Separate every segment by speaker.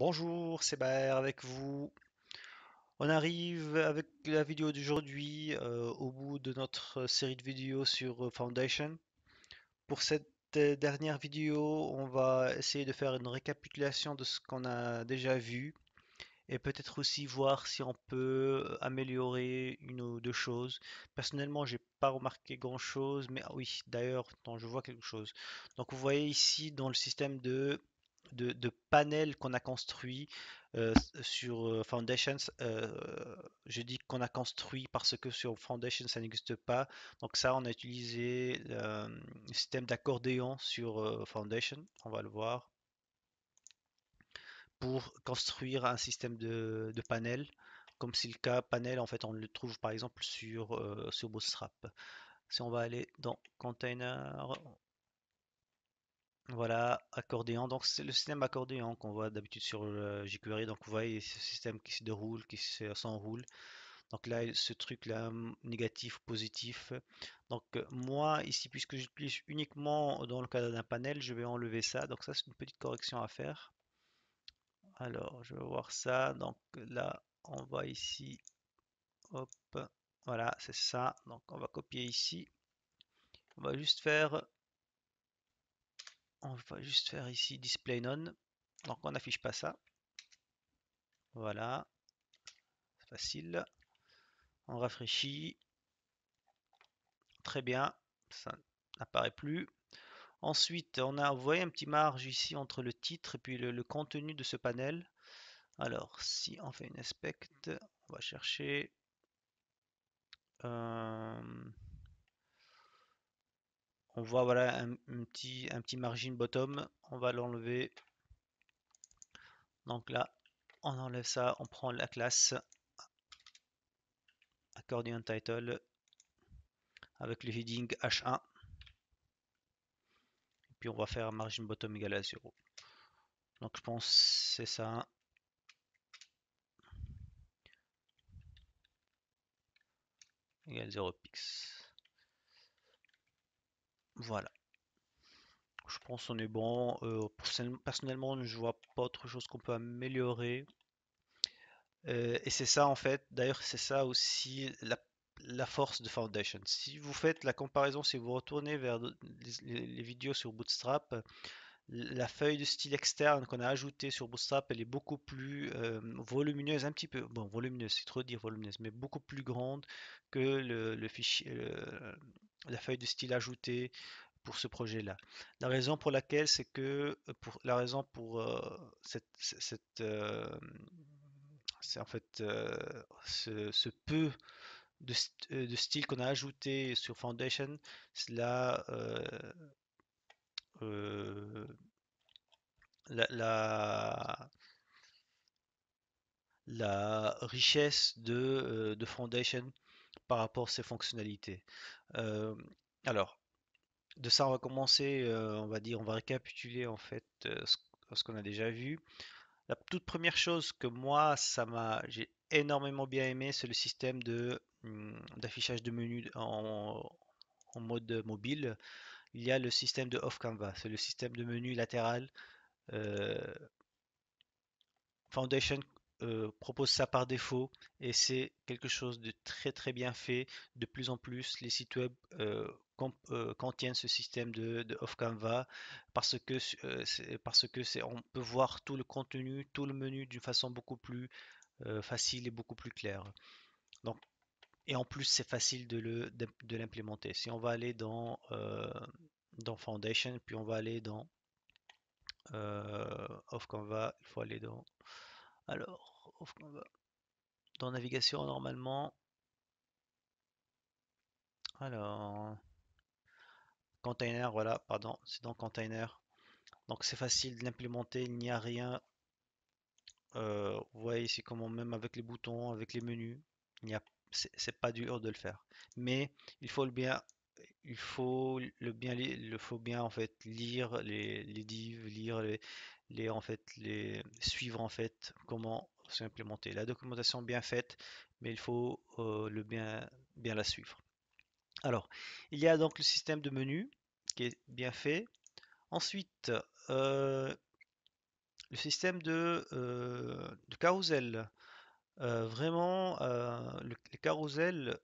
Speaker 1: Bonjour, c'est Baer avec vous. On arrive avec la vidéo d'aujourd'hui au bout de notre série de vidéos sur Foundation. Pour cette dernière vidéo, on va essayer de faire une récapitulation de ce qu'on a déjà vu et peut-être aussi voir si on peut améliorer une ou deux choses. Personnellement, j'ai pas remarqué grand-chose, mais ah oui, d'ailleurs, non, je vois quelque chose. Donc vous voyez ici dans le système de panels qu'on a construit sur Foundations. Je dis qu'on a construit parce que sur Foundation ça n'existe pas. Donc ça, on a utilisé le système d'accordéon sur Foundation. On va le voir pour construire un système de panels. Comme c'est le cas panel, en fait, on le trouve par exemple sur Bootstrap. Si on va aller dans Container, voilà, accordéon. Donc c'est le système accordéon qu'on voit d'habitude sur le jQuery. Donc vous voyez ce système qui se déroule, s'enroule. Donc là, ce truc-là, négatif, positif. Donc moi, ici, puisque j'utilise uniquement dans le cadre d'un panel, je vais enlever ça. Donc ça, c'est une petite correction à faire. Alors, je vais voir ça. Donc là, on va ici. Hop. Voilà, c'est ça. Donc on va copier ici. On va juste faire. On va juste faire ici display none. Donc on n'affiche pas ça. Voilà, c'est facile. On rafraîchit. Très bien. Ça n'apparaît plus. Ensuite, vous voyez un petit marge ici entre le titre et puis le contenu de ce panel. Alors, si on fait une inspect, on va chercher. euh, on voit voilà un petit margin bottom. On va l'enlever. Donc là, on enlève ça. On prend la classe accordion title avec le heading H1. Et puis on va faire margin bottom égal à 0. Donc je pense que c'est ça. Égal 0 pix. Voilà. Je pense qu'on est bon. Personnellement, je vois pas autre chose qu'on peut améliorer. Et c'est ça en fait. D'ailleurs, c'est ça aussi la force de Foundation. Si vous faites la comparaison, si vous retournez vers les vidéos sur Bootstrap, la feuille de style externe qu'on a ajoutée sur Bootstrap, elle est beaucoup plus volumineuse, un petit peu. Bon, volumineuse, c'est trop dire volumineuse, mais beaucoup plus grande que le fichier, la feuille de style ajoutée pour ce projet-là. La raison pour laquelle, c'est que la raison pour c'est en fait ce peu de style qu'on a ajouté sur Foundation, cela euh, la, la, la richesse de Foundation par rapport à ses fonctionnalités. Euh, alors, de ça, on va commencer, on va dire, on va récapituler en fait ce qu'on a déjà vu. La toute première chose que moi, j'ai énormément bien aimé, c'est le système d'affichage de menus en mode mobile. Il y a le système de off canvas, c'est le système de menu latéral. Euh, Foundation propose ça par défaut et c'est quelque chose de très très bien fait. De plus en plus, les sites web contiennent ce système de off canvas parce que on peut voir tout le contenu, tout le menu d'une façon beaucoup plus facile et beaucoup plus claire. Donc, et en plus, c'est facile de l'implémenter. Si on va aller dans Foundation, puis on va aller dans Off Canvas, il faut aller dans. Alors, Off Canvas. Dans navigation, normalement. Alors, container, voilà, pardon, c'est dans container. Donc, c'est facile de l'implémenter, il n'y a rien. Vous voyez ici comment, même avec les boutons, avec les menus, il n'y a, c'est pas dur de le faire. Mais il faut le bien il faut bien en fait lire les divs, lire en fait suivre en fait comment s'implémenter. La documentation bien faite, mais il faut bien la suivre. Alors, il y a donc le système de menu qui est bien fait. Ensuite, euh, le système de carrousel. Vraiment, les carousels,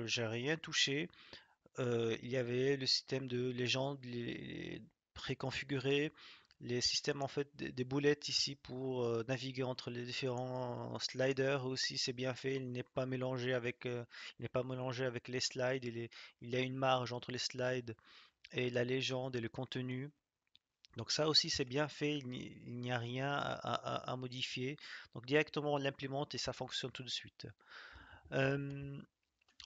Speaker 1: j'ai rien touché. Il y avait le système de légende, les préconfigurés, les systèmes en fait des boulettes ici pour naviguer entre les différents sliders aussi, c'est bien fait. Il n'est pas mélangé avec les slides. Il y a une marge entre les slides et la légende et le contenu. Donc ça aussi c'est bien fait, il n'y a rien à modifier. Donc directement on l'implémente et ça fonctionne tout de suite. Euh,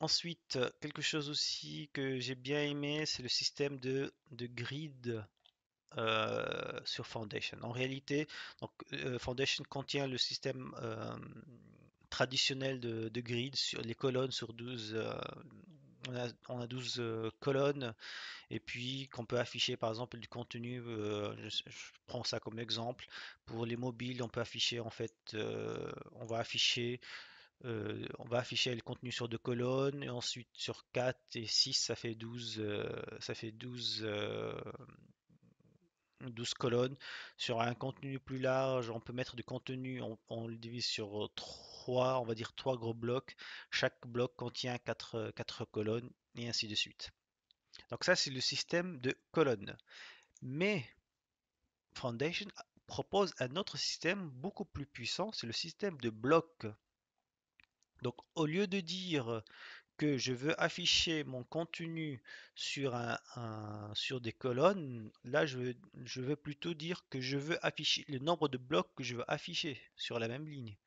Speaker 1: Ensuite, quelque chose aussi que j'ai bien aimé, c'est le système de grid sur Foundation. En réalité, donc, Foundation contient le système traditionnel de grid sur les colonnes sur 12. On a 12 colonnes et puis qu'on peut afficher par exemple du contenu. Je prends ça comme exemple. Pour les mobiles, on peut afficher en fait, on va afficher le contenu sur deux colonnes et ensuite sur 4 et 6 ça fait 12, 12 colonnes. Sur un contenu plus large, on peut mettre du contenu, on le divise sur 3, on va dire 3 gros blocs. Chaque bloc contient 4 colonnes et ainsi de suite. Donc ça c'est le système de colonnes. Mais Foundation propose un autre système beaucoup plus puissant, c'est le système de blocs. Donc au lieu de dire que je veux afficher mon contenu sur sur des colonnes, là je veux plutôt dire que je veux afficher le nombre de blocs que je veux afficher sur la même ligne.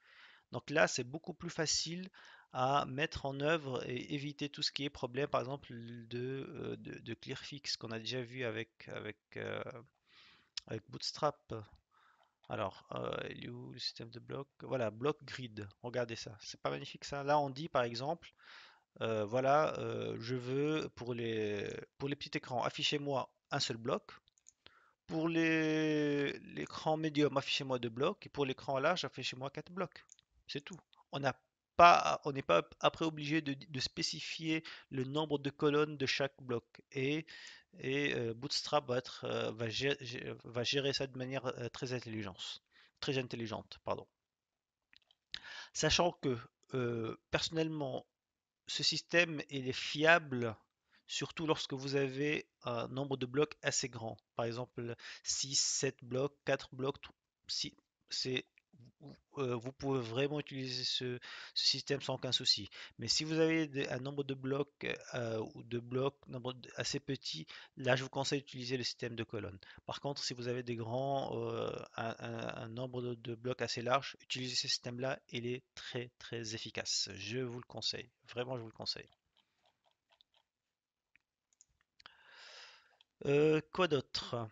Speaker 1: Donc là, c'est beaucoup plus facile à mettre en œuvre et éviter tout ce qui est problème, par exemple, de Clearfix qu'on a déjà vu avec Bootstrap. Alors, il est où le système de blocs? Voilà, bloc grid. Regardez ça. C'est pas magnifique ça. Là, on dit par exemple, voilà, je veux pour les petits écrans, affichez-moi un seul bloc. Pour l'écran médium, affichez-moi deux blocs. Et pour l'écran large, affichez-moi quatre blocs. C'est tout. On n'a on n'est pas après obligé de spécifier le nombre de colonnes de chaque bloc. Bootstrap va gérer ça de manière très intelligente, pardon. Sachant que personnellement, ce système il est fiable surtout lorsque vous avez un nombre de blocs assez grand. Par exemple, 6, 7 blocs, 4 blocs. Si, c'est, vous pouvez vraiment utiliser ce système sans aucun souci. Mais si vous avez un nombre de blocs ou de blocs assez petit, là je vous conseille d'utiliser le système de colonnes. Par contre, si vous avez un nombre de blocs assez large, utilisez ce système-là, il est très très efficace. Je vous le conseille. Vraiment, je vous le conseille. Quoi d'autre?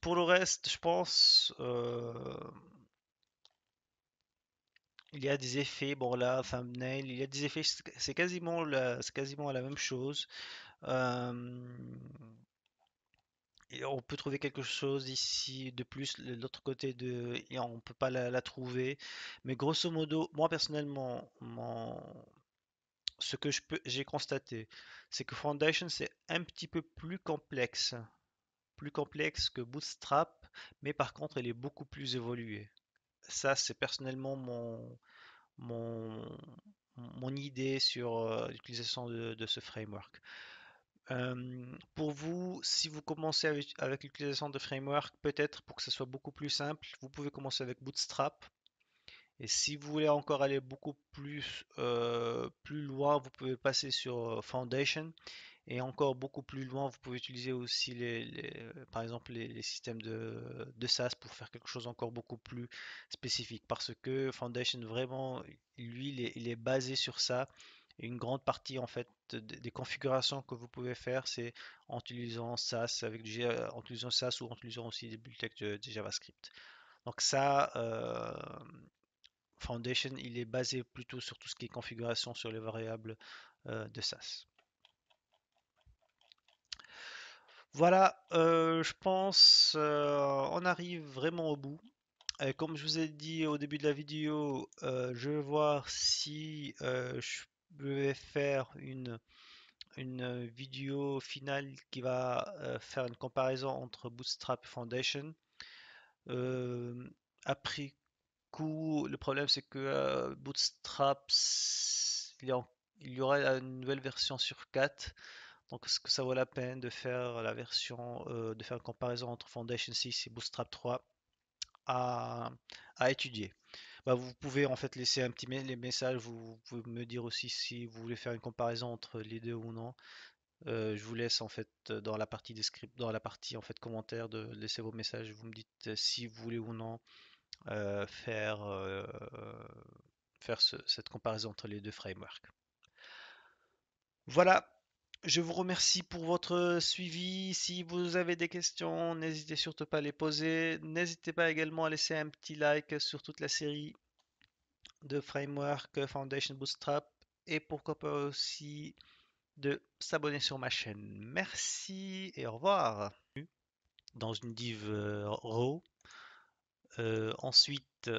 Speaker 1: Pour le reste, je pense, il y a des effets. Bon là, thumbnail, il y a des effets. C'est quasiment la même chose. Euh, et on peut trouver quelque chose ici de plus. L'autre côté et on peut pas la trouver. Mais grosso modo, moi personnellement, ce que j'ai constaté, c'est que Foundation c'est un petit peu plus complexe que Bootstrap, mais par contre, elle est beaucoup plus évoluée. Ça, c'est personnellement mon, mon idée sur l'utilisation de ce framework. Pour vous, si vous commencez avec l'utilisation de framework, peut-être pour que ce soit beaucoup plus simple, vous pouvez commencer avec Bootstrap. Et si vous voulez encore aller beaucoup plus loin, vous pouvez passer sur Foundation. Et encore beaucoup plus loin, vous pouvez utiliser aussi par exemple les systèmes de SaaS pour faire quelque chose encore beaucoup plus spécifique. Parce que Foundation, vraiment, lui, il est basé sur ça. Et une grande partie en fait des configurations que vous pouvez faire, c'est en utilisant SaaS en utilisant SaaS ou en utilisant aussi des bibliothèques de JavaScript. Donc ça, Foundation, il est basé plutôt sur tout ce qui est configuration sur les variables de SaaS. Voilà, je pense on arrive vraiment au bout. Comme je vous ai dit au début de la vidéo, je vais voir si je vais faire une vidéo finale qui va faire une comparaison entre Bootstrap et Foundation. Euh, après coup, le problème c'est que Bootstrap, il y aura une nouvelle version sur 4. Donc, est-ce que ça vaut la peine de faire la version, de faire une comparaison entre Foundation 6 et Bootstrap 3 à, à étudier? Bah, vous pouvez en fait laisser un petit les messages, vous pouvez me dire aussi si vous voulez faire une comparaison entre les deux ou non. Je vous laisse en fait dans la partie dans la partie en fait commentaire de laisser vos messages. Vous me dites si vous voulez ou non faire cette comparaison entre les deux frameworks. Voilà, je vous remercie pour votre suivi. Si vous avez des questions, n'hésitez surtout pas à les poser. N'hésitez pas également à laisser un petit like sur toute la série de framework Foundation Bootstrap et pourquoi pas aussi de s'abonner sur ma chaîne. Merci et au revoir. Dans une div raw. Ensuite,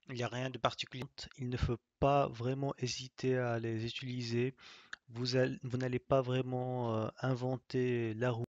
Speaker 1: il n'y a rien de particulier. Il ne faut pas vraiment hésiter à les utiliser. Vous n'allez pas vraiment inventer la roue.